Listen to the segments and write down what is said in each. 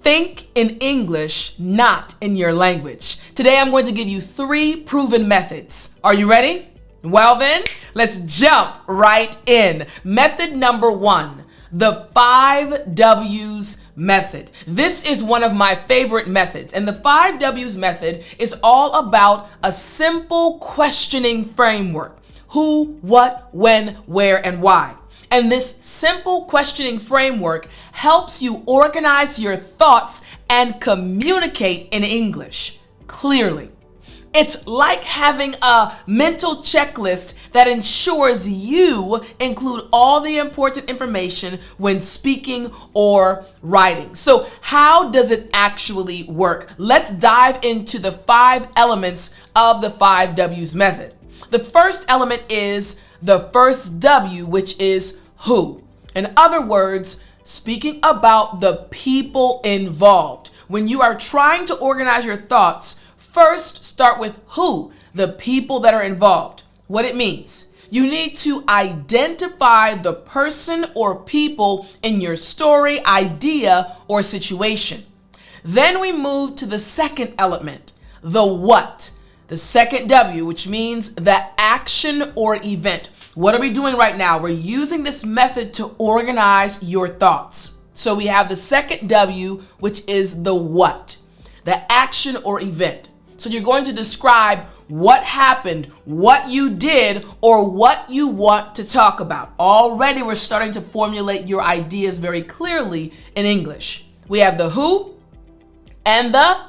Think in English, not in your language. Today I'm going to give you 3 proven methods. Are you ready? Well then, let's jump right in. Method number 1, the 5 W's method. This is one of my favorite methods, and the 5 W's method is all about a simple questioning framework. Who, what, when, where, and why. And this simple questioning framework helps you organize your thoughts and communicate in English clearly. It's like having a mental checklist that ensures you include all the important information when speaking or writing. So how does it actually work? Let's dive into the 5 elements of the 5 W's method. The first element is the first W, which is who. In other words, speaking about the people involved. When you are trying to organize your thoughts, first start with who, the people that are involved. What it means. You need to identify the person or people in your story, idea, or situation. Then we move to the second element, the what. The second W, which means the action or event. What are we doing right now? We're using this method to organize your thoughts. So we have the second W, which is the what, the action or event. So you're going to describe what happened, what you did, or what you want to talk about. Already we're starting to formulate your ideas very clearly in English. We have the who and the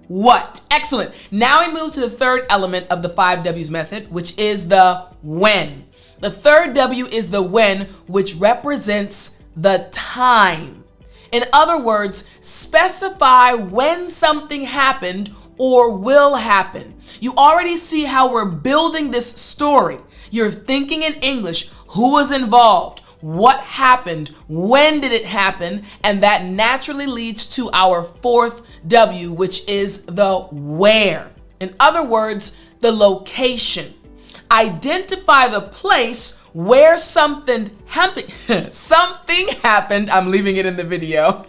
what. Excellent. Now we move to the third element of the 5 W's method, which is the when. The third W is the when, which represents the time. In other words, specify when something happened or will happen. You already see how we're building this story. You're thinking in English, who was involved, what happened, when did it happen, and that naturally leads to our fourth W, which is the where. In other words, the location. Identify the place where something happened. I'm leaving it in the video.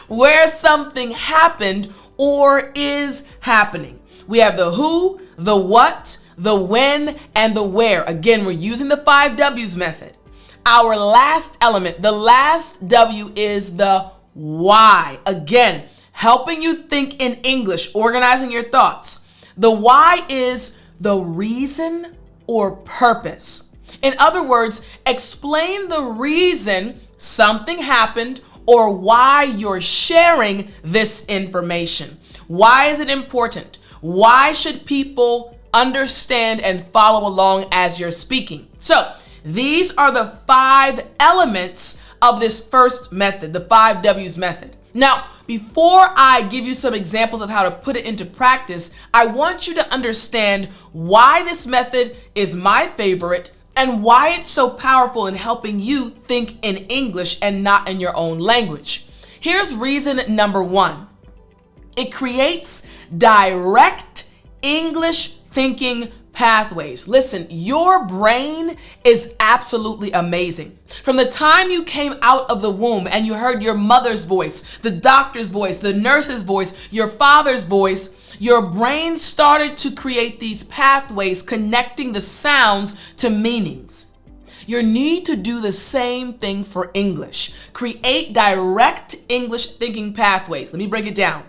Where something happened or is happening. We have the who, the what, the when, and the where. Again, we're using the 5 W's method. Our last element, the last W, is the why. Again, helping you think in English, organizing your thoughts. The why is the reason or purpose. In other words, explain the reason something happened or why you're sharing this information. Why is it important? Why should people understand and follow along as you're speaking? So these are the 5 elements of this first method, the 5 W's method. Now, before I give you some examples of how to put it into practice, I want you to understand why this method is my favorite and why it's so powerful in helping you think in English and not in your own language. Here's reason number 1. It creates direct English thinking pathways. Listen, your brain is absolutely amazing. From the time you came out of the womb and you heard your mother's voice, the doctor's voice, the nurse's voice, your father's voice, your brain started to create these pathways connecting the sounds to meanings. You need to do the same thing for English. Create direct English thinking pathways. Let me break it down.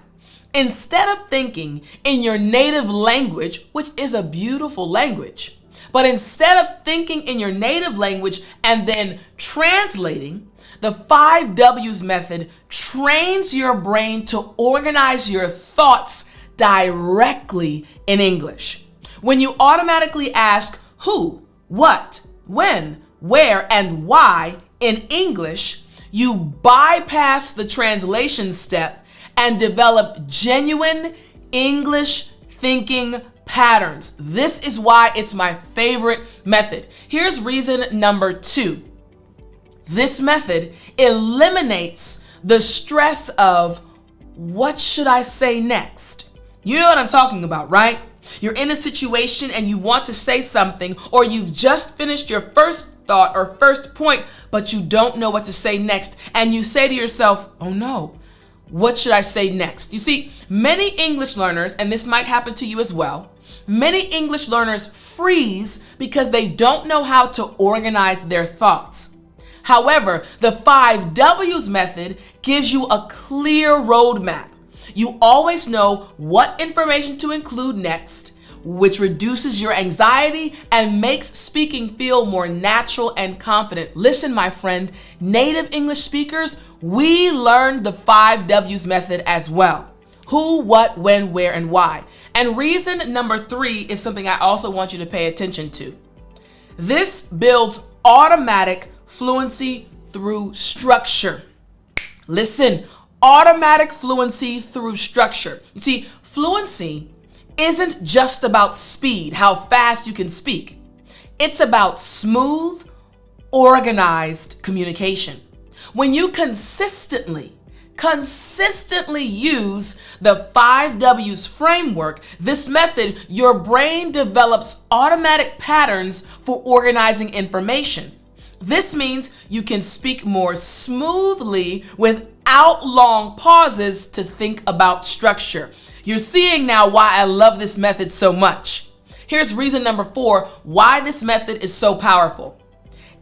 Instead of thinking in your native language, which is a beautiful language, but instead of thinking in your native language and then translating, the 5 W's method trains your brain to organize your thoughts directly in English. When you automatically ask who, what, when, where, and why in English, you bypass the translation step and develop genuine English thinking patterns. This is why it's my favorite method. Here's reason number 2. This method eliminates the stress of what should I say next? You know what I'm talking about, right? You're in a situation and you want to say something, or you've just finished your first thought or first point, but you don't know what to say next. And you say to yourself, oh no, what should I say next? You see, many English learners, and this might happen to you as well, many English learners freeze because they don't know how to organize their thoughts. However, the 5 W's method gives you a clear roadmap. You always know what information to include next, which reduces your anxiety and makes speaking feel more natural and confident. Listen, my friend, native English speakers, we learned the 5 W's method as well. Who, what, when, where, and why. And reason number 3 is something I also want you to pay attention to. This builds automatic fluency through structure. Listen, automatic fluency through structure. You see, fluency isn't just about speed, how fast you can speak. It's about smooth, organized communication. When you consistently use the 5 W's framework, this method, your brain develops automatic patterns for organizing information. This means you can speak more smoothly without long pauses to think about structure. You're seeing now why I love this method so much. Here's reason number 4 why this method is so powerful.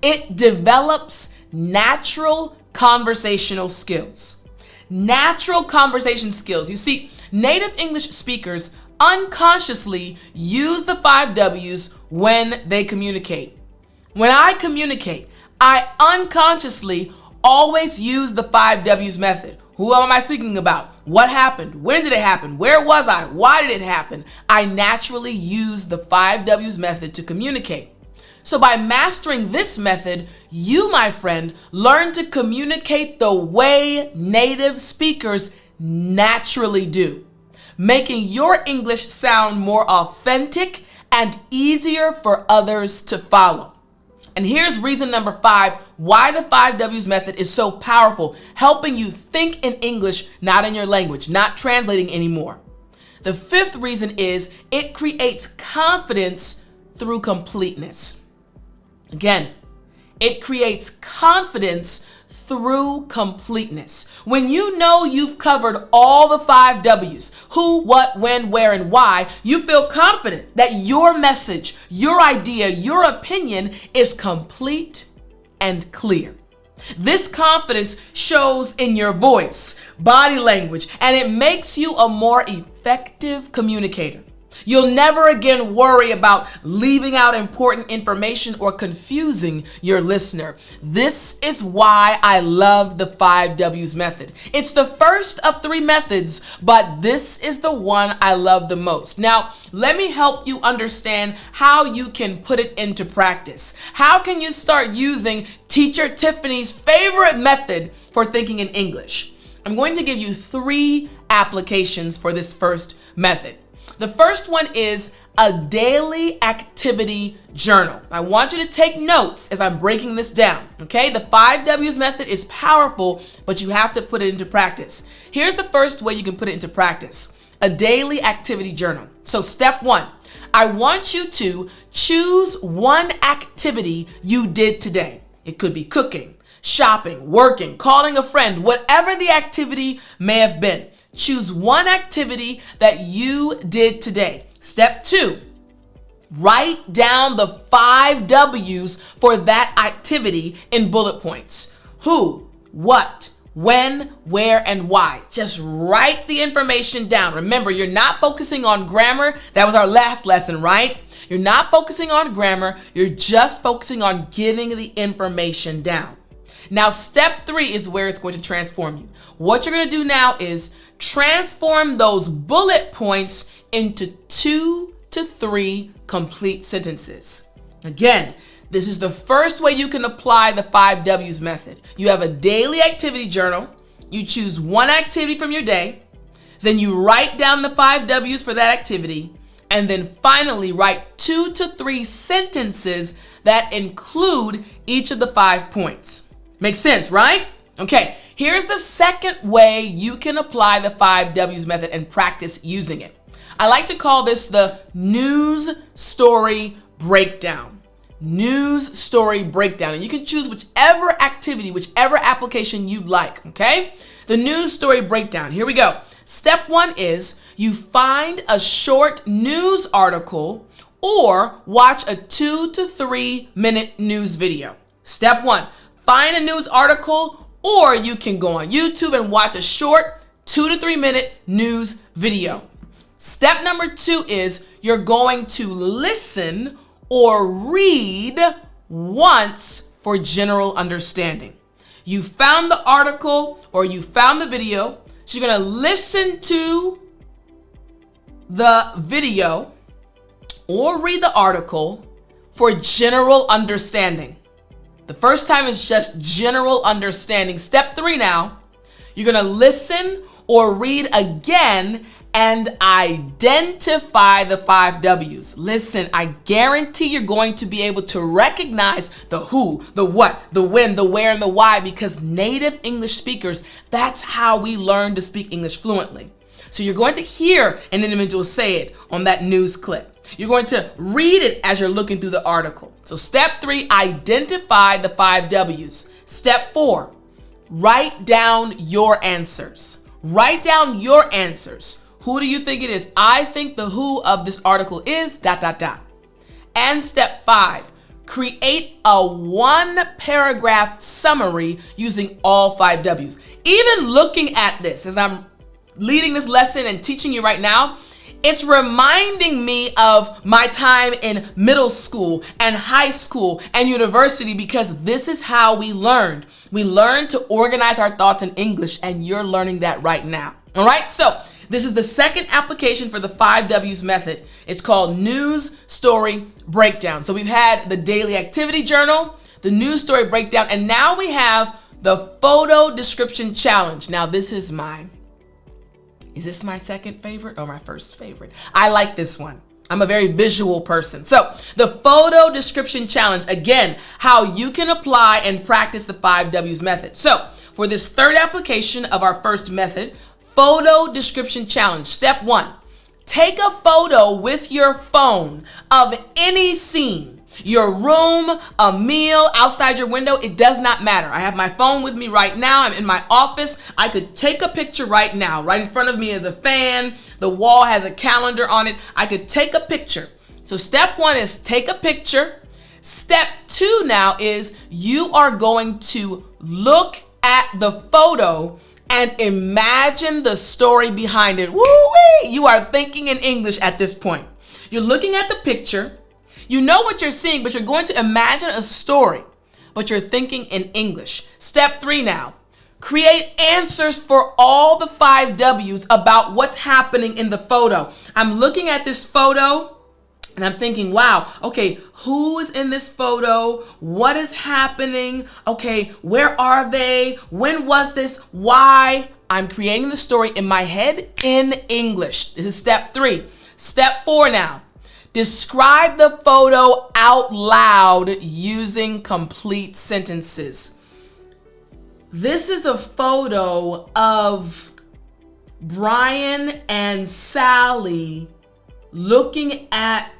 It develops natural conversational skills. Natural conversation skills. You see, native English speakers unconsciously use the 5 W's when they communicate. When I communicate, I unconsciously always use the 5 W's method. Who am I speaking about? What happened? When did it happen? Where was I? Why did it happen? I naturally use the 5 W's method to communicate. So by mastering this method, you, my friend, learn to communicate the way native speakers naturally do, making your English sound more authentic and easier for others to follow. And here's reason number 5 why the 5 W's method is so powerful, helping you think in English, not in your language, not translating anymore. The 5th reason is it creates confidence through completeness. Again, it creates confidence through completeness. When you know you've covered all the 5 W's, who, what, when, where, and why, you feel confident that your message, your idea, your opinion is complete and clear. This confidence shows in your voice, body language, and it makes you a more effective communicator. You'll never again worry about leaving out important information or confusing your listener. This is why I love the 5 W's method. It's the first of 3 methods, but this is the one I love the most. Now, let me help you understand how you can put it into practice. How can you start using Teacher Tiffany's favorite method for thinking in English? I'm going to give you 3 applications for this first method. The first one is a daily activity journal. I want you to take notes as I'm breaking this down, okay? The 5 W's method is powerful, but you have to put it into practice. Here's the first way you can put it into practice, a daily activity journal. So step 1, I want you to choose one activity you did today. It could be cooking, shopping, working, calling a friend, whatever the activity may have been. Choose one activity that you did today. Step 2, write down the 5 W's for that activity in bullet points. Who, what, when, where, and why. Just write the information down. Remember, you're not focusing on grammar. That was our last lesson, right? You're not focusing on grammar. You're just focusing on getting the information down. Now, step 3 is where it's going to transform you. What you're going to do now is transform those bullet points into 2 to 3 complete sentences. Again, this is the first way you can apply the 5 W's method. You have a daily activity journal. You choose one activity from your day. Then you write down the 5 W's for that activity. And then finally write 2 to 3 sentences that include each of the 5 points. Makes sense, right? Okay, here's the second way you can apply the 5 W's method and practice using it. I like to call this the news story breakdown. News story breakdown. And you can choose whichever activity, whichever application you'd like, okay? The news story breakdown. Here we go. Step 1 is you find a short news article or watch a 2 to 3 minute news video. Step 1, find a news article, or you can go on YouTube and watch a short 2 to 3 minute news video. Step number 2 is you're going to listen or read once for general understanding. You found the article or you found the video, so you're going to listen to the video or read the article for general understanding. The first time is just general understanding. Step 3 now, you're going to listen or read again and identify the 5 W's. Listen, I guarantee you're going to be able to recognize the who, the what, the when, the where, and the why, because native English speakers, that's how we learn to speak English fluently. So you're going to hear an individual say it on that news clip. You're going to read it as you're looking through the article. So step 3, identify the 5 W's. Step 4, write down your answers. Write down your answers. Who do you think it is? I think the who of this article is ... And step 5, create a 1-paragraph summary using all 5 W's. Even looking at this, as I'm leading this lesson and teaching you right now, it's reminding me of my time in middle school and high school and university, because this is how we learned. We learned to organize our thoughts in English, and you're learning that right now. All right, so this is the second application for the 5 W's method. It's called News Story Breakdown. So we've had the daily activity journal, the news story breakdown, and now we have the photo description challenge. Now this is mine. Is this my second favorite or my first favorite? I like this one. I'm a very visual person. So the photo description challenge, again, how you can apply and practice the 5 W's method. So for this third application of our first method, photo description challenge, step 1, take a photo with your phone of any scene. Your room, a meal, outside your window, it does not matter. I have my phone with me right now. I'm in my office. I could take a picture right now. Right in front of me is a fan. The wall has a calendar on it. I could take a picture. So step 1 is take a picture. Step 2 now is you are going to look at the photo and imagine the story behind it. Woo-wee! You are thinking in English at this point. You're looking at the picture. You know what you're seeing, but you're going to imagine a story, but you're thinking in English. Step 3 now, create answers for all the 5 W's about what's happening in the photo. I'm looking at this photo and I'm thinking, wow, okay, who is in this photo? What is happening? Okay, where are they? When was this? Why? I'm creating the story in my head in English. This is step 3. Step 4 now. Describe the photo out loud using complete sentences. This is a photo of Brian and Sally looking at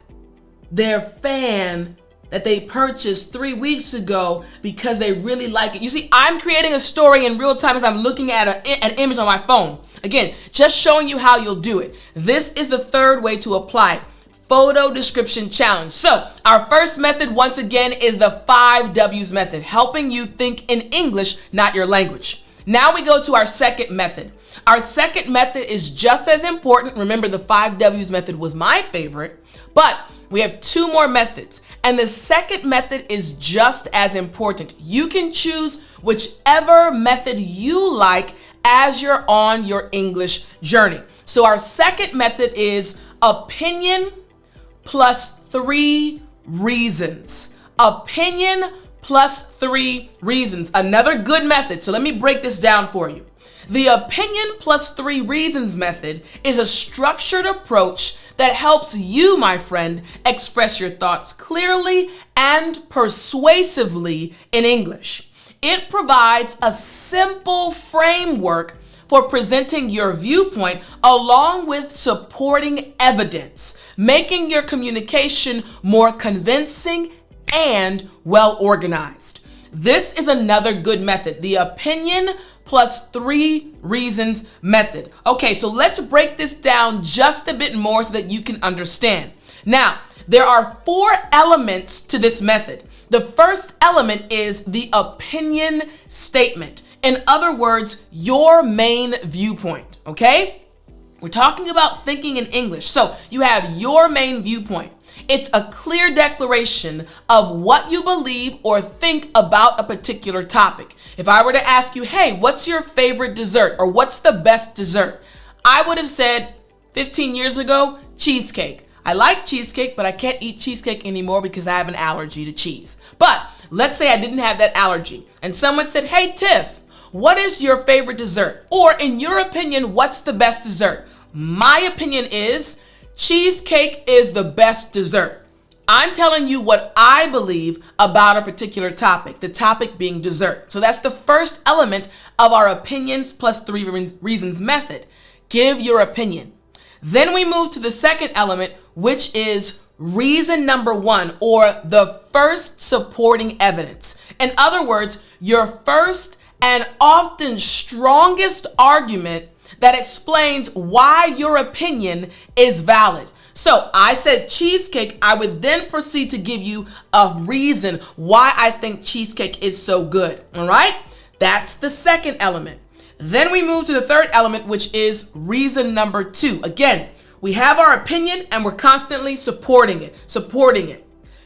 their fan that they purchased 3 weeks ago because they really like it. You see, I'm creating a story in real time as I'm looking at an image on my phone. Again, just showing you how you'll do it. This is the third way to apply it. Photo description challenge. So our first method, once again, is the 5 W's method, helping you think in English, not your language. Now we go to our second method. Our second method is just as important. Remember, the 5 W's method was my favorite, but we have 2 more methods. And the second method is just as important. You can choose whichever method you like as you're on your English journey. So our second method is opinion plus 3 reasons. Opinion plus 3 reasons. Another good method. So let me break this down for you. The opinion plus 3 reasons method is a structured approach that helps you, my friend, express your thoughts clearly and persuasively in English. It provides a simple framework for presenting your viewpoint along with supporting evidence, making your communication more convincing and well organized. This is another good method. The opinion plus 3 reasons method. Okay, so let's break this down just a bit more so that you can understand. Now, there are 4 elements to this method. The first element is the opinion statement. In other words, your main viewpoint, okay? We're talking about thinking in English. So you have your main viewpoint. It's a clear declaration of what you believe or think about a particular topic. If I were to ask you, hey, what's your favorite dessert or what's the best dessert? I would have said 15 years ago, cheesecake. I like cheesecake, but I can't eat cheesecake anymore because I have an allergy to cheese. But let's say I didn't have that allergy and someone said, hey, Tiff, what is your favorite dessert? Or in your opinion, what's the best dessert? My opinion is cheesecake is the best dessert. I'm telling you what I believe about a particular topic, the topic being dessert. So that's the first element of our opinions plus 3 reasons method. Give your opinion. Then we move to the second element, which is reason number 1, or the first supporting evidence. In other words, your first and often strongest argument that explains why your opinion is valid. So I said cheesecake, I would then proceed to give you a reason why I think cheesecake is so good, all right? That's the second element. Then we move to the third element, which is reason number 2. Again, we have our opinion and we're constantly supporting it.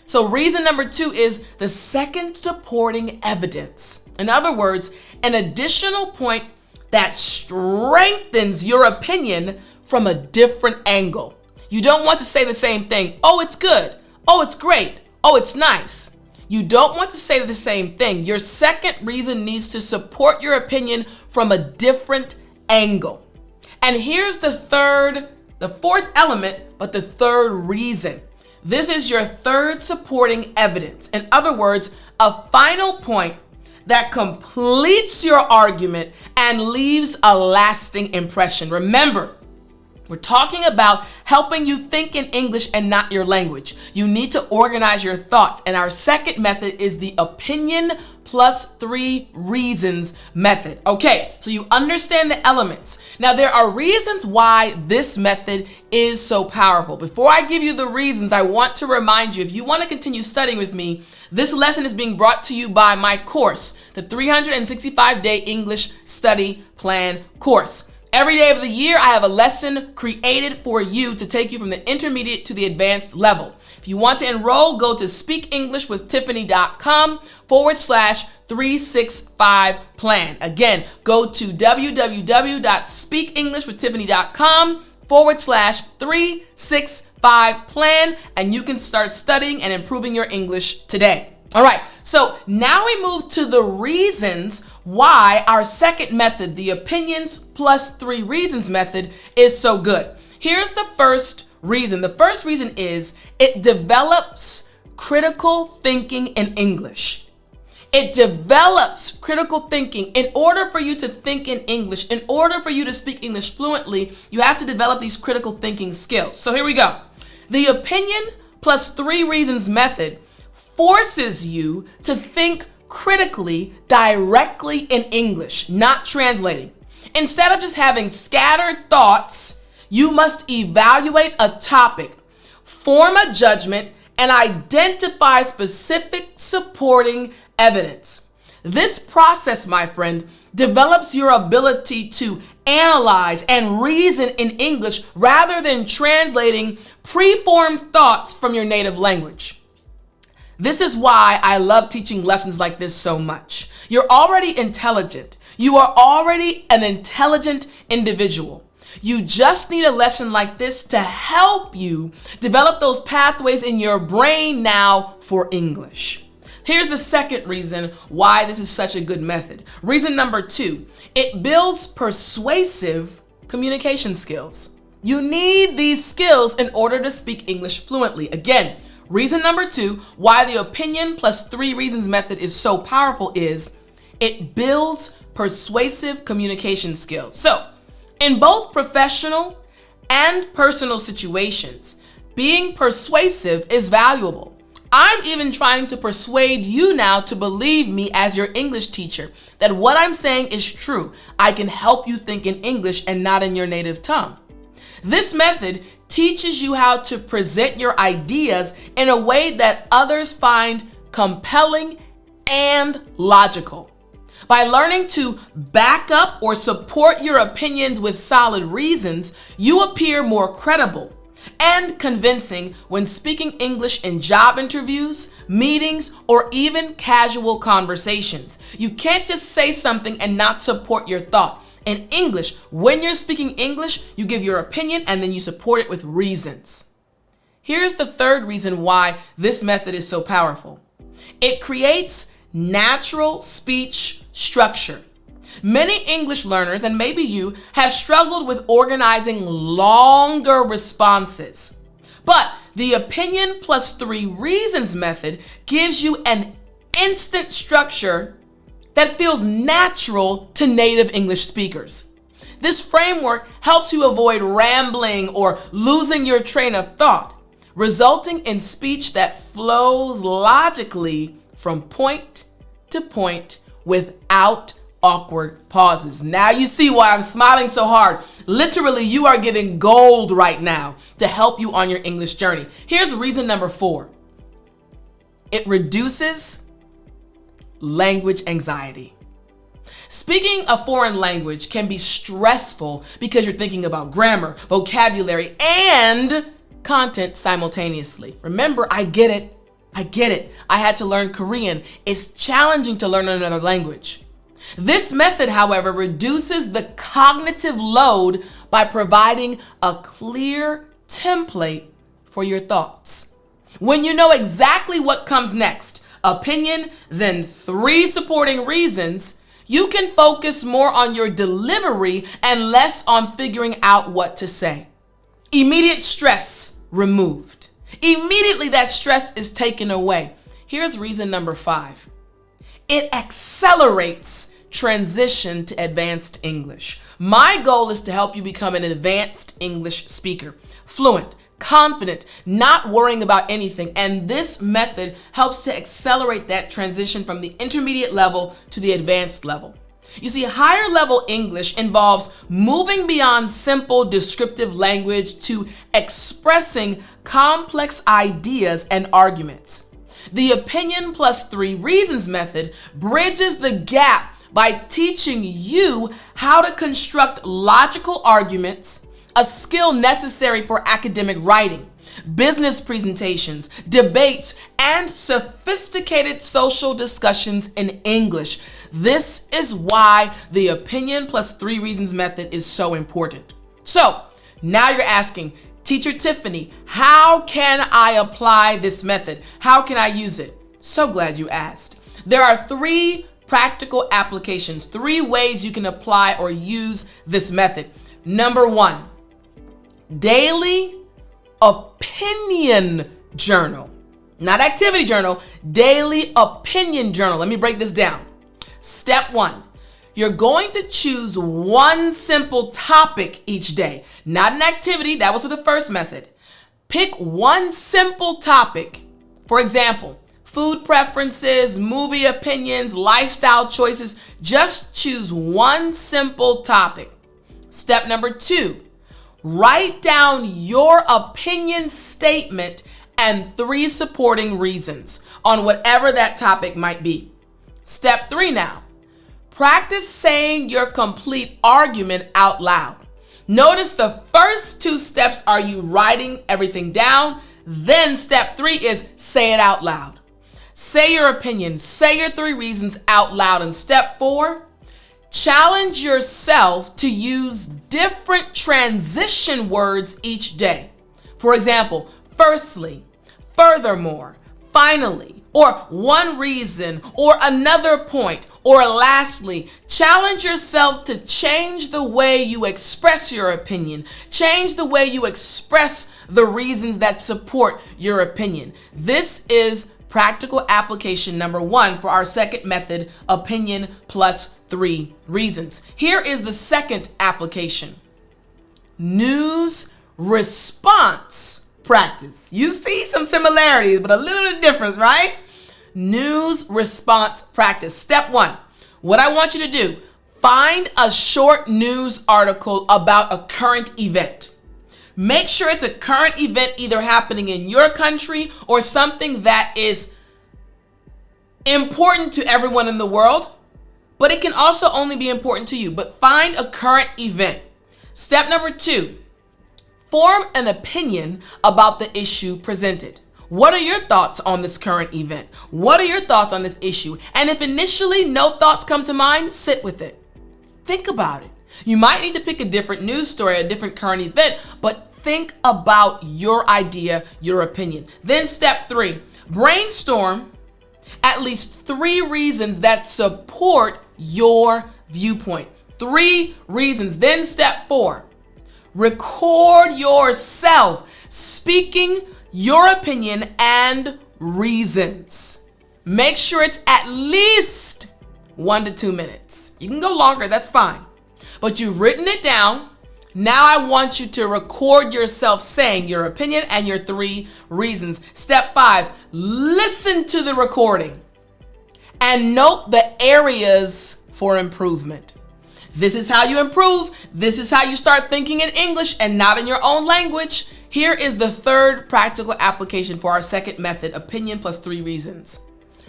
So reason number 2 is the second supporting evidence. In other words, an additional point that strengthens your opinion from a different angle. You don't want to say the same thing. Oh, it's good. Oh, it's great. Oh, it's nice. You don't want to say the same thing. Your second reason needs to support your opinion from a different angle. And here's the fourth element, but the third reason. This is your third supporting evidence. In other words, a final point that completes your argument and leaves a lasting impression. Remember, we're talking about helping you think in English and not your language. You need to organize your thoughts. And our second method is the opinion plus 3 reasons method. Okay, so you understand the elements. Now, there are reasons why this method is so powerful. Before I give you the reasons, I want to remind you, if you want to continue studying with me, this lesson is being brought to you by my course, the 365-day English Study Plan course. Every day of the year, I have a lesson created for you to take you from the intermediate to the advanced level. If you want to enroll, go to speakenglishwithtiffani.com/365plan. Again, go to www.speakenglishwithtiffani.com/365plan, and you can start studying and improving your English today. All right, so now we move to the reasons why our second method, the opinions plus 3 reasons method, is so good. Here's the first reason. The first reason is it develops critical thinking in English. It develops critical thinking. In order for you to think in English, in order for you to speak English fluently, you have to develop these critical thinking skills. So here we go. The opinion plus 3 reasons method forces you to think critically directly in English, not translating. Instead of just having scattered thoughts, you must evaluate a topic, form a judgment, and identify specific supporting evidence. This process, my friend, develops your ability to analyze and reason in English rather than translating preformed thoughts from your native language. This is why I love teaching lessons like this so much. You're already intelligent. You are already an intelligent individual. You just need a lesson like this to help you develop those pathways in your brain now for English. Here's the second reason why this is such a good method. Reason number 2, it builds persuasive communication skills. You need these skills in order to speak English fluently. Again, reason number 2, why the opinion plus 3 reasons method is so powerful is it builds persuasive communication skills. So, in both professional and personal situations, being persuasive is valuable. I'm even trying to persuade you now to believe me as your English teacher, that what I'm saying is true. I can help you think in English and not in your native tongue. This method teaches you how to present your ideas in a way that others find compelling and logical. By learning to back up or support your opinions with solid reasons, you appear more credible and convincing when speaking English in job interviews, meetings, or even casual conversations. You can't just say something and not support your thought. In English, when you're speaking English, you give your opinion and then you support it with reasons. Here's the third reason why this method is so powerful. It creates natural speech structure. Many English learners, and maybe you, have struggled with organizing longer responses. But the opinion plus 3 reasons method gives you an instant structure that feels natural to native English speakers. This framework helps you avoid rambling or losing your train of thought, resulting in speech that flows logically from point to point without awkward pauses. Now you see why I'm smiling so hard. Literally, you are getting gold right now to help you on your English journey. Here's reason number 4. It reduces language anxiety. Speaking a foreign language can be stressful because you're thinking about grammar, vocabulary, and content simultaneously. Remember, I get it. I had to learn Korean. It's challenging to learn another language. This method, however, reduces the cognitive load by providing a clear template for your thoughts. When you know exactly what comes next, opinion, then 3 supporting reasons, you can focus more on your delivery and less on figuring out what to say. Immediate stress removed. Immediately that stress is taken away. Here's reason number 5. It accelerates transition to advanced English. My goal is to help you become an advanced English speaker, fluent, confident, not worrying about anything. And this method helps to accelerate that transition from the intermediate level to the advanced level. You see, higher level English involves moving beyond simple descriptive language to expressing complex ideas and arguments. The opinion plus 3 reasons method bridges the gap by teaching you how to construct logical arguments, a skill necessary for academic writing, business presentations, debates, and sophisticated social discussions in English. This is why the opinion plus 3 reasons method is so important. So now you're asking, Teacher Tiffani, how can I apply this method? How can I use it? So glad you asked. There are 3 practical applications, 3 ways you can apply or use this method. Number 1, daily opinion journal. Not activity journal, daily opinion journal. Let me break this down. Step 1, you're going to choose one simple topic each day. Not an activity, that was for the first method. Pick one simple topic. For example, food preferences, movie opinions, lifestyle choices. Just choose one simple topic. Step number 2, write down your opinion statement and 3 supporting reasons on whatever that topic might be. Step 3 now, practice saying your complete argument out loud. Notice the first 2 steps are you writing everything down. Then step 3 is say it out loud. Say your opinion, say your 3 reasons out loud. And step 4, challenge yourself to use different transition words each day. For example, firstly, furthermore, finally, or one reason, or another point, or lastly. Challenge yourself to change the way you express your opinion. Change the way you express the reasons that support your opinion. This is practical application number 1 for our second method, opinion plus 3 reasons. Here is the second application. News response practice. You see some similarities, but a little bit different, right? News response practice. Step 1, what I want you to do, find a short news article about a current event. Make sure it's a current event either happening in your country or something that is important to everyone in the world, but it can also only be important to you. But find a current event. Step number 2, form an opinion about the issue presented. What are your thoughts on this current event? What are your thoughts on this issue? And if initially no thoughts come to mind, sit with it. Think about it. You might need to pick a different news story, a different current event, but think about your idea, your opinion. Then step 3, brainstorm at least 3 reasons that support your viewpoint. 3 reasons. Then step 4, record yourself speaking your opinion and reasons. Make sure it's at least 1 to 2 minutes. You can go longer, that's fine. But you've written it down. Now I want you to record yourself saying your opinion and your 3 reasons. Step 5, listen to the recording and note the areas for improvement. This is how you improve. This is how you start thinking in English and not in your own language. Here is the 3rd practical application for our second method, opinion plus 3 reasons.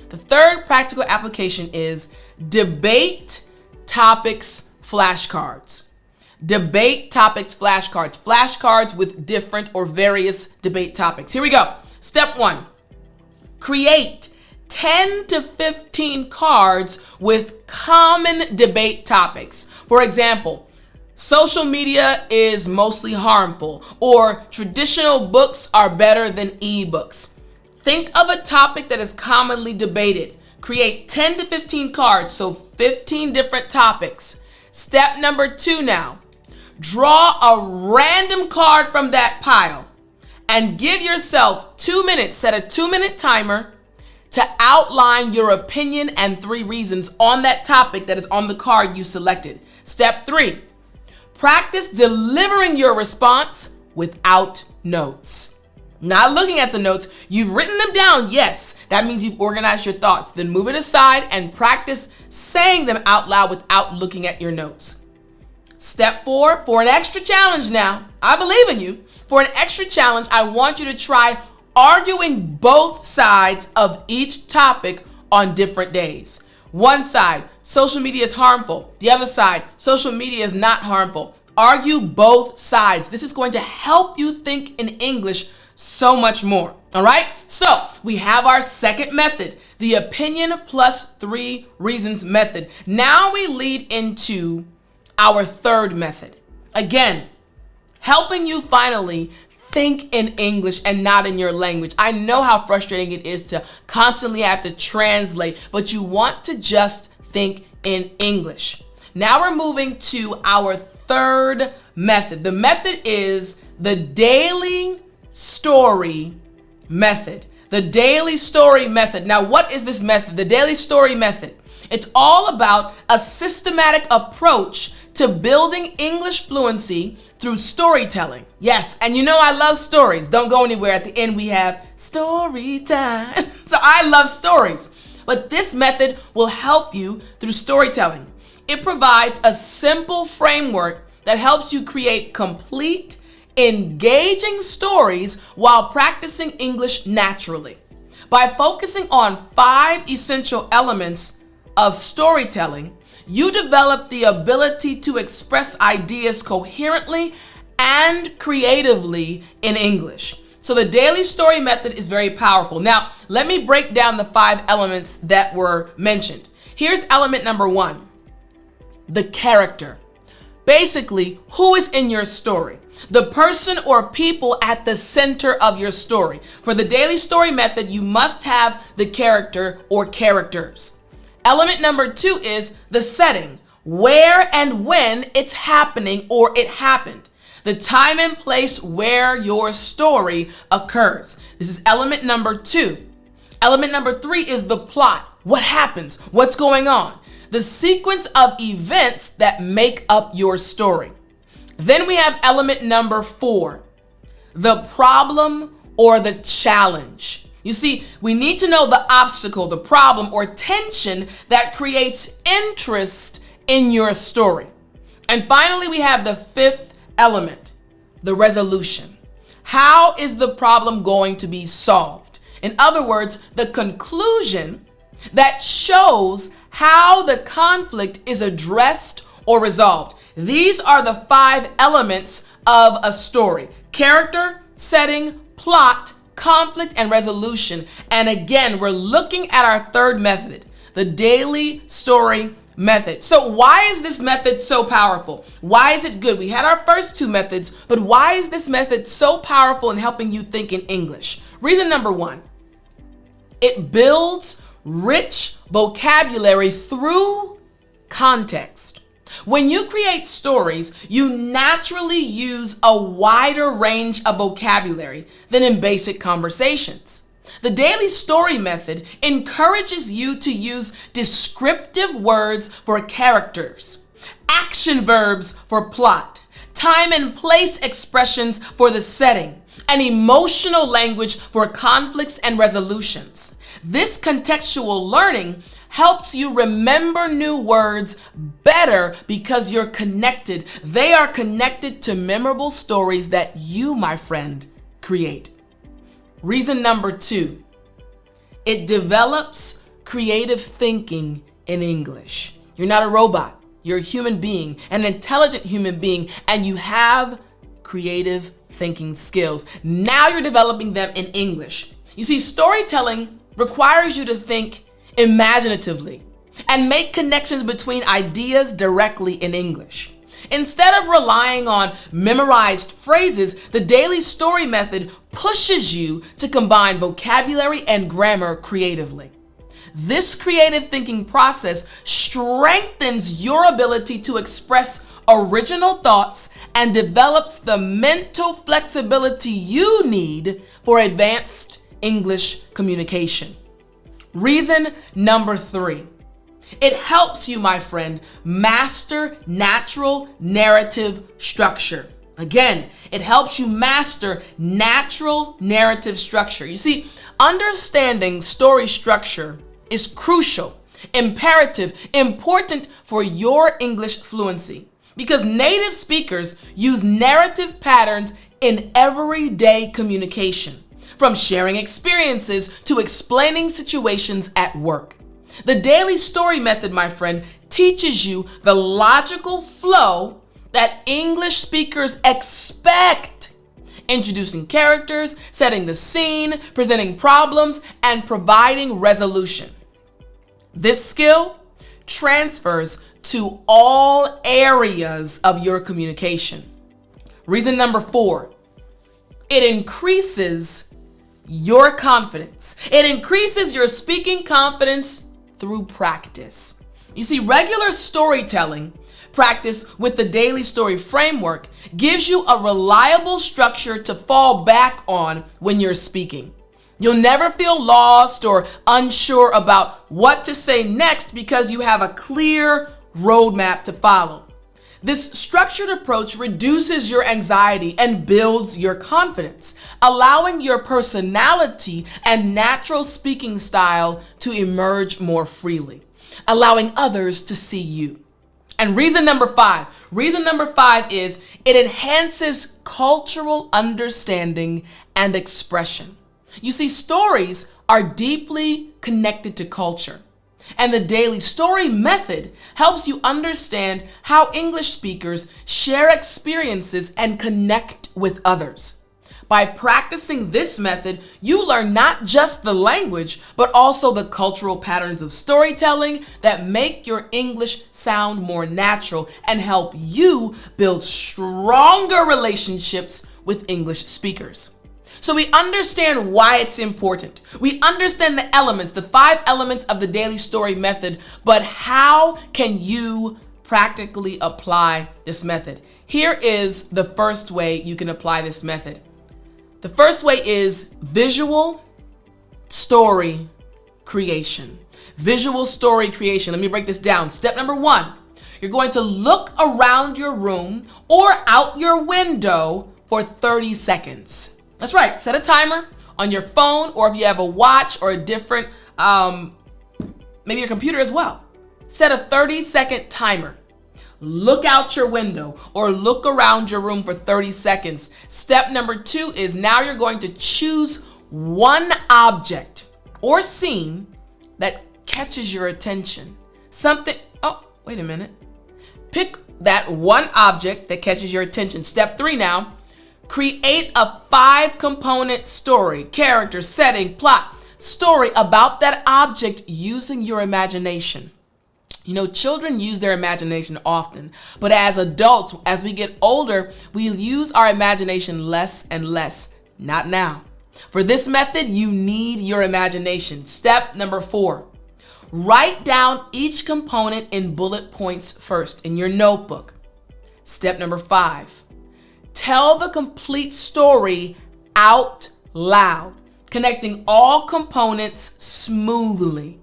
The 3rd practical application is debate topics flashcards. Debate topics flashcards. Flashcards with different or various debate topics. Here we go. Step 1, create 10 to 15 cards with common debate topics. For example, social media is mostly harmful, or traditional books are better than ebooks. Think of a topic that is commonly debated. Create 10 to 15 cards, so 15 different topics. Step number 2 now. Draw a random card from that pile and give yourself 2 minutes, set a 2-minute timer to outline your opinion and 3 reasons on that topic that is on the card you selected. Step 3, practice delivering your response without notes. Not looking at the notes, you've written them down, yes, that means you've organized your thoughts. Then move it aside and practice saying them out loud without looking at your notes. Step 4, for an extra challenge now, I believe in you. For an extra challenge, I want you to try arguing both sides of each topic on different days. One side, social media is harmful. The other side, social media is not harmful. Argue both sides. This is going to help you think in English so much more. All right? So we have our second method, the opinion plus 3 reasons method. Now we lead into our third method. Again, helping you finally think in English and not in your language. I know how frustrating it is to constantly have to translate, but you want to just think in English. Now we're moving to our third method. The method is the daily story method. The daily story method. Now, what is this method? The daily story method. It's all about a systematic approach to building English fluency through storytelling. Yes, and you know I love stories. Don't go anywhere. At the end we have story time. So I love stories. But this method will help you through storytelling. It provides a simple framework that helps you create complete, engaging stories while practicing English naturally. By focusing on 5 essential elements of storytelling, you develop the ability to express ideas coherently and creatively in English. So the daily story method is very powerful. Now, let me break down the 5 elements that were mentioned. Here's element number 1, the character. Basically, who is in your story? The person or people at the center of your story. For the daily story method, you must have the character or characters. Element number 2 is the setting, where and when it's happening or it happened. The time and place where your story occurs. This is element number 2. Element number 3 is the plot. What happens? What's going on? The sequence of events that make up your story. Then we have element number 4, the problem, or the challenge. You see, we need to know the obstacle, the problem, or tension that creates interest in your story. And finally, we have the fifth element, the resolution. How is the problem going to be solved? In other words, the conclusion that shows how the conflict is addressed or resolved. These are the 5 elements of a story: character, setting, plot, conflict, and resolution. And again, we're looking at our third method, the daily story method. So why is this method so powerful? Why is it good? We had our first 2 methods, but why is this method so powerful in helping you think in English? Reason number 1, it builds rich vocabulary through context. When you create stories, you naturally use a wider range of vocabulary than in basic conversations. The daily story method encourages you to use descriptive words for characters, action verbs for plot, time and place expressions for the setting, and emotional language for conflicts and resolutions. This contextual learning helps you remember new words better because you're connected. They are connected to memorable stories that you, my friend, create. Reason number 2, it develops creative thinking in English. You're not a robot. You're a human being, an intelligent human being, and you have creative thinking skills. Now you're developing them in English. You see, storytelling requires you to think imaginatively and make connections between ideas directly in English. Instead of relying on memorized phrases, the daily story method pushes you to combine vocabulary and grammar creatively. This creative thinking process strengthens your ability to express original thoughts and develops the mental flexibility you need for advanced English communication. Reason number 3, it helps you, my friend, master natural narrative structure. Again, it helps you master natural narrative structure. You see, understanding story structure is crucial, imperative, important for your English fluency because native speakers use narrative patterns in everyday communication, from sharing experiences to explaining situations at work. The daily story method, my friend, teaches you the logical flow that English speakers expect, introducing characters, setting the scene, presenting problems, and providing resolution. This skill transfers to all areas of your communication. Reason number 4, it increases your confidence. It increases your speaking confidence through practice. You see, regular storytelling practice with the daily story framework gives you a reliable structure to fall back on when you're speaking. You'll never feel lost or unsure about what to say next because you have a clear roadmap to follow. This structured approach reduces your anxiety and builds your confidence, allowing your personality and natural speaking style to emerge more freely, allowing others to see you. And reason number 5 is it enhances cultural understanding and expression. You see, stories are deeply connected to culture. And the daily story method helps you understand how English speakers share experiences and connect with others. By practicing this method, you learn not just the language, but also the cultural patterns of storytelling that make your English sound more natural and help you build stronger relationships with English speakers. So we understand why it's important. We understand the elements, the 5 elements of the daily story method, but how can you practically apply this method? Here is the first way you can apply this method. The first way is visual story creation. Visual story creation. Let me break this down. Step number 1, you're going to look around your room or out your window for 30 seconds. That's right, set a timer on your phone, or if you have a watch or a different, maybe your computer as well. Set a 30-second timer. Look out your window or look around your room for 30 seconds. Step number 2 is now you're going to choose one object or scene that catches your attention. Wait a minute. Pick that one object that catches your attention. Step 3 now. Create a 5-component story, character, setting, plot, story about that object using your imagination. You know, children use their imagination often, but as adults, as we get older, we use our imagination less and less. Not now. For this method, you need your imagination. Step number 4, write down each component in bullet points first in your notebook. Step number 5, tell the complete story out loud, connecting all components smoothly.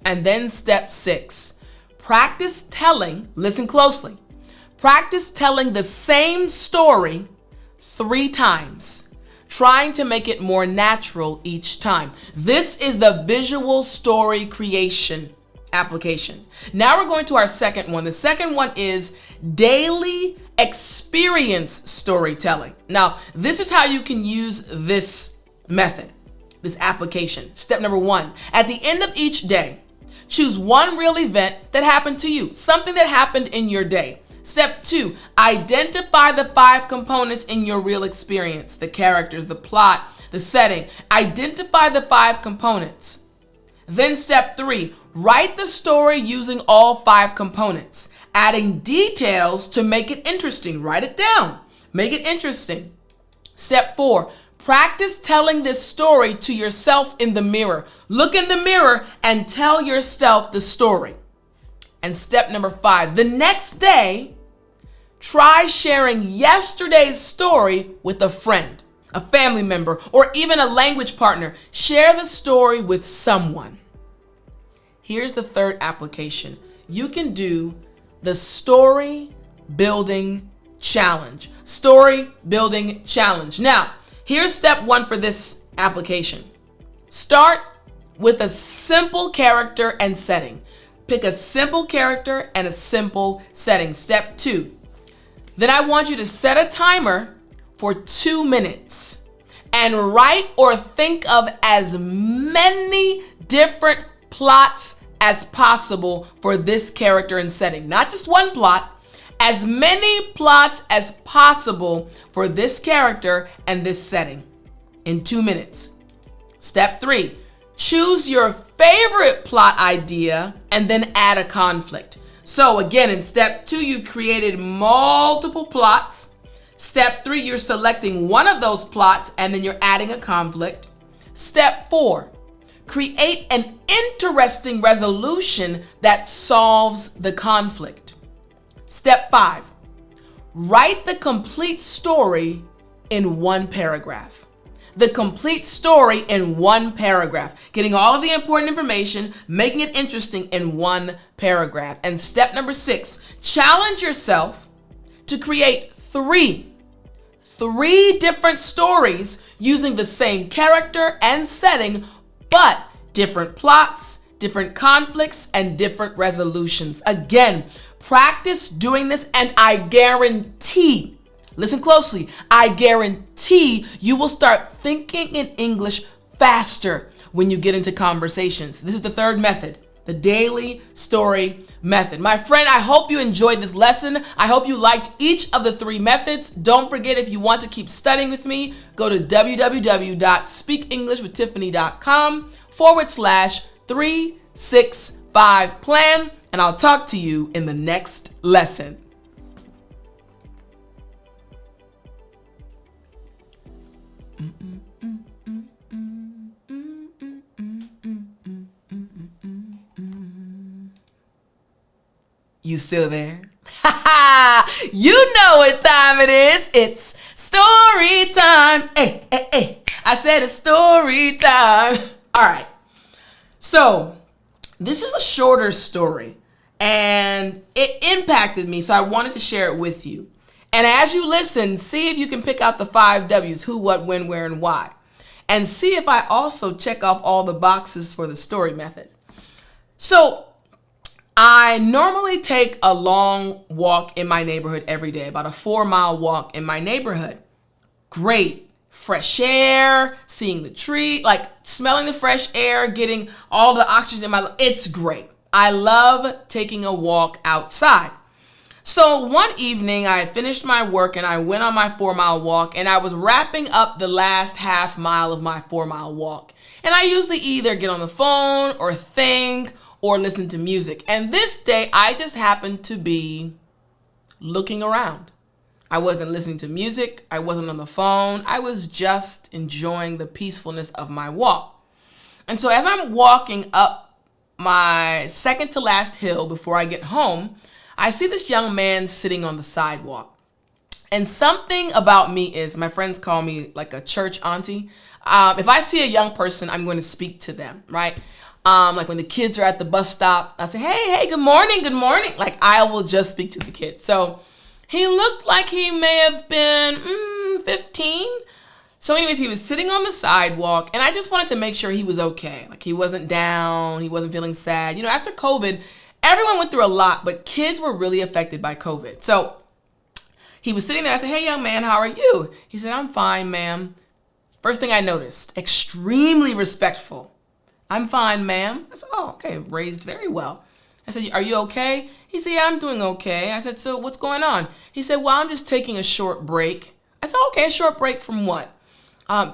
And then step 6, practice telling, listen closely, practice telling the same story 3 times, trying to make it more natural each time. This is the visual story creation application. Now we're going to our second one. The second one is daily experience storytelling. Now, this is how you can use this method, this application. Step number 1, at the end of each day, choose one real event that happened to you, something that happened in your day. Step 2, identify the 5 components in your real experience, the characters, the plot, the setting. Identify the 5 components. Then step 3, write the story using all 5 components, adding details to make it interesting. Write it down. Make it interesting. Step 4, practice telling this story to yourself in the mirror. Look in the mirror and tell yourself the story. And step number 5, the next day, try sharing yesterday's story with a friend, a family member, or even a language partner. Share the story with someone. Here's the third application. You can do the story building challenge. Story building challenge. Now, here's step 1 for this application. Start with a simple character and setting. Pick a simple character and a simple setting. Step 2. Then I want you to set a timer for 2 minutes and write or think of as many different plots as possible for this character and setting. Not just one plot, as many plots as possible for this character and this setting in 2 minutes. Step 3, choose your favorite plot idea and then add a conflict. So again, in step 2, you've created multiple plots. Step 3, you're selecting one of those plots and then you're adding a conflict. Step 4, create an interesting resolution that solves the conflict. Step 5, write the complete story in 1 paragraph. The complete story in 1 paragraph, getting all of the important information, making it interesting in 1 paragraph. And step number 6, challenge yourself to create 3 different stories using the same character and setting, but different plots, different conflicts, and different resolutions. Again, practice doing this and I guarantee, listen closely, I guarantee you will start thinking in English faster when you get into conversations. This is the third method, the daily story method. My friend, I hope you enjoyed this lesson. I hope you liked each of the 3 methods. Don't forget, if you want to keep studying with me, go to www.speakenglishwithttiffani.com/365plan, and I'll talk to you in the next lesson. You still there? You know what time it is. It's story time. Hey, hey, hey. I said it's story time. All right. So this is a shorter story and it impacted me, so I wanted to share it with you. And as you listen, see if you can pick out the 5 W's: who, what, when, where, and why. And see if I also check off all the boxes for the story method. So I normally take a long walk in my neighborhood every day, about a 4-mile walk in my neighborhood. Great. Fresh air, seeing the tree, like smelling the fresh air, getting all the oxygen in my lungs. It's great. I love taking a walk outside. So one evening I finished my work and I went on my 4-mile walk, and I was wrapping up the last half mile of my 4-mile walk. And I usually either get on the phone or think or listen to music. And this day I just happened to be looking around. I wasn't listening to music. I wasn't on the phone. I was just enjoying the peacefulness of my walk. And so as I'm walking up my second to last hill before I get home, I see this young man sitting on the sidewalk. And something about me is, my friends call me like a church auntie. If I see a young person, I'm going to speak to them, right? Like when the kids are at the bus stop, I say, hey, good morning, good morning. Like I will just speak to the kids. So he looked like he may have been 15. So anyways, he was sitting on the sidewalk, and I just wanted to make sure he was okay. Like he wasn't down, he wasn't feeling sad. You know, after COVID, everyone went through a lot, but kids were really affected by COVID. So he was sitting there. I said, hey, young man, how are you? He said, I'm fine, ma'am. First thing I noticed, extremely respectful. I'm fine, ma'am. I said, oh, okay, raised very well. I said, are you okay? He said, yeah, I'm doing okay. I said, so what's going on? He said, well, I'm just taking a short break. I said, okay, a short break from what?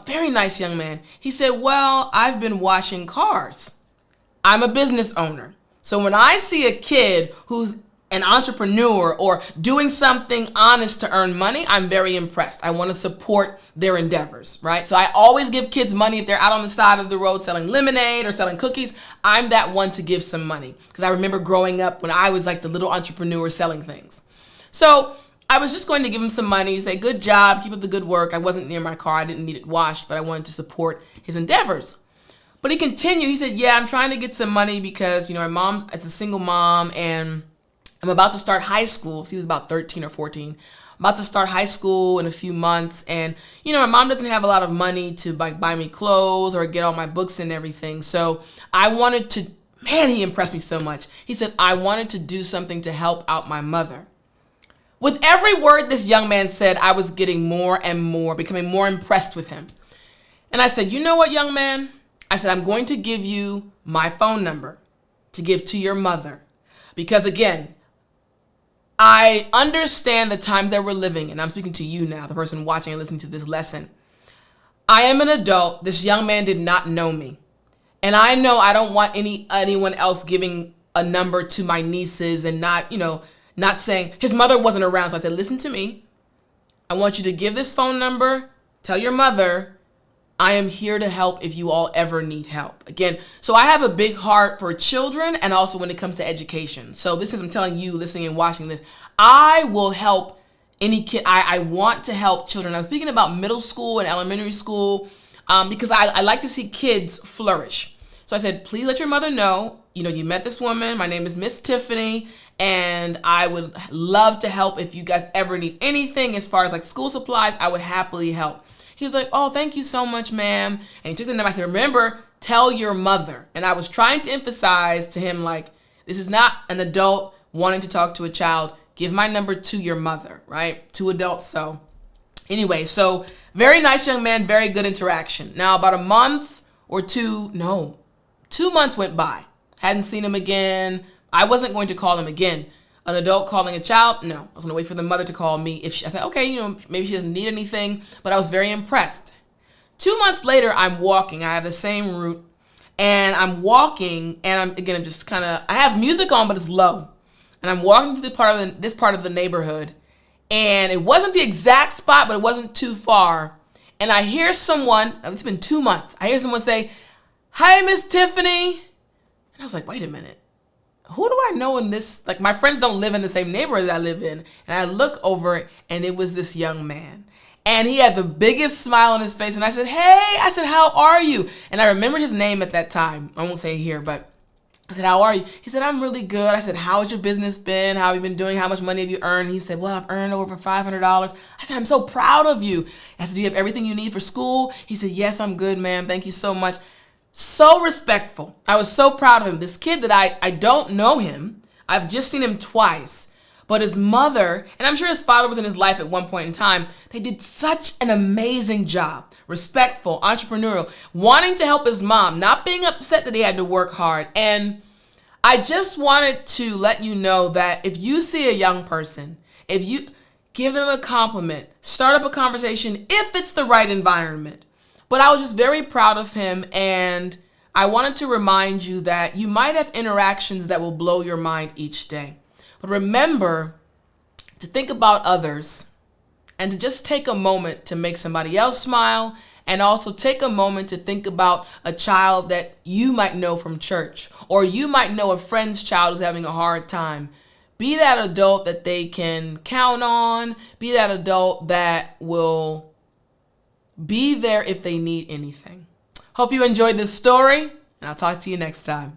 Very nice young man. He said, well, I've been washing cars. I'm a business owner. So when I see a kid who's an entrepreneur or doing something honest to earn money, I'm very impressed. I want to support their endeavors, right? So I always give kids money if they're out on the side of the road selling lemonade or selling cookies. I'm that one to give some money, because I remember growing up when I was like the little entrepreneur selling things. So I was just going to give him some money, say, good job, keep up the good work. I wasn't near my car. I didn't need it washed, but I wanted to support his endeavors. But he continued. He said, yeah, I'm trying to get some money because, you know, my mom's a single mom, and I'm about to start high school. He was about 13 or 14. I'm about to start high school in a few months. And, you know, my mom doesn't have a lot of money to like buy me clothes or get all my books and everything. So I wanted to, man, he impressed me so much. He said, I wanted to do something to help out my mother. With every word this young man said, I was getting more and more, becoming more impressed with him. And I said, you know what, young man? I said, I'm going to give you my phone number to give to your mother. Because again, I understand the times that we're living in. I'm speaking to you now, the person watching and listening to this lesson. I am an adult. This young man did not know me. And I know I don't want anyone else giving a number to my nieces and not saying, his mother wasn't around. So I said, listen to me. I want you to give this phone number, tell your mother, I am here to help if you all ever need help. Again, so I have a big heart for children and also when it comes to education. So this is, I'm telling you, listening and watching this, I will help any kid. I want to help children. I'm speaking about middle school and elementary school because I like to see kids flourish. So I said, please let your mother know, you met this woman. My name is Miss Tiffany, and I would love to help if you guys ever need anything as far as like school supplies. I would happily help. He was like, oh, thank you so much, ma'am. And he took the number. I said, remember, tell your mother. And I was trying to emphasize to him, like, this is not an adult wanting to talk to a child. Give my number to your mother, right? Two adults. So anyway, so very nice young man, very good interaction. Now about a month or 2 months went by. Hadn't seen him again. I wasn't going to call him again. An adult calling a child? No. I was going to wait for the mother to call me. I said, okay, maybe she doesn't need anything, but I was very impressed. 2 months later, I'm walking. I have the same route, and I'm walking, and I'm just kind of, I have music on, but it's low. And I'm walking through this part of the neighborhood, and it wasn't the exact spot, but it wasn't too far. And I hear someone, it's been 2 months, I hear someone say, hi, Miss Tiffany. And I was like, wait a minute. Who do I know in this? Like, my friends don't live in the same neighborhood that I live in. And I look over, and it was this young man. And he had the biggest smile on his face. And I said, hey, how are you? And I remembered his name at that time. I won't say here, but I said, how are you? He said, I'm really good. I said, how's your business been? How have you been doing? How much money have you earned? He said, well, I've earned over $500. I said, I'm so proud of you. I said, do you have everything you need for school? He said, yes, I'm good, ma'am. Thank you so much. So respectful. I was so proud of him. This kid that I don't know him. I've just seen him twice. But his mother, and I'm sure his father was in his life at one point in time, they did such an amazing job. Respectful, entrepreneurial, wanting to help his mom, not being upset that he had to work hard. And I just wanted to let you know that if you see a young person, if you give them a compliment, start up a conversation if it's the right environment. But I was just very proud of him, and I wanted to remind you that you might have interactions that will blow your mind each day. But remember to think about others and to just take a moment to make somebody else smile, and also take a moment to think about a child that you might know from church, or you might know a friend's child who's having a hard time. Be that adult that they can count on. Be that adult that will be there if they need anything. Hope you enjoyed this story, and I'll talk to you next time.